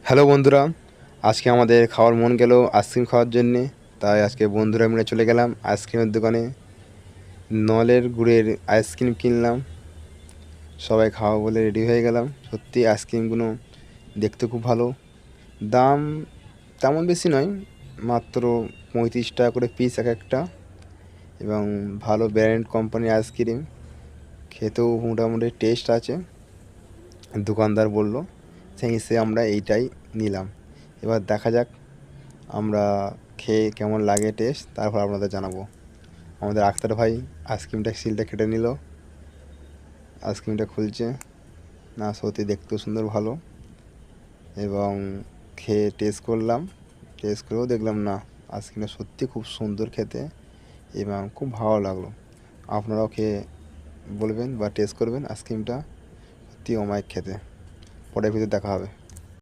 Hello বন্ধুরা, আজকে আমাদের খাওয়ার মন গেল আইসক্রিম খাওয়ার জন্যে। তাই আজকে বন্ধুরা মিলে চলে গেলাম আইসক্রিমের দোকানে। নলের গুড়ের আইসক্রিম কিনলাম, সবাই খাওয়া বলে রেডি হয়ে গেলাম। সত্যি আইসক্রিমগুলো দেখতে খুব ভালো, দাম তেমন বেশি নয়, মাত্র 35 টাকা করে পিস এক একটা। এবং ভালো ব্র্যান্ড কোম্পানির আইসক্রিম, খেতেও মোটামুটি টেস্ট আছে। দোকানদার বলল, সেই হিসেবে আমরা এইটাই নিলাম। এবার দেখা যাক আমরা খেয়ে কেমন লাগে টেস্ট, তারপর আপনাদের জানাবো। আমাদের আক্তার ভাই আইসক্রিমটা সিলটা কেটে নিল, আইসক্রিমটা খুলছে। না সত্যি দেখতেও সুন্দর ভালো। এবং খেয়ে টেস্ট করলাম, টেস্ট করেও দেখলাম না আইসক্রিমটা সত্যি খুব সুন্দর খেতে এবং খুব ভালো লাগলো। আপনারাও খেয়ে বলবেন বা টেস্ট করবেন আইসক্রিমটা, সত্যি অমায়িক খেতে। পরের ভিডিও দেখা হবে।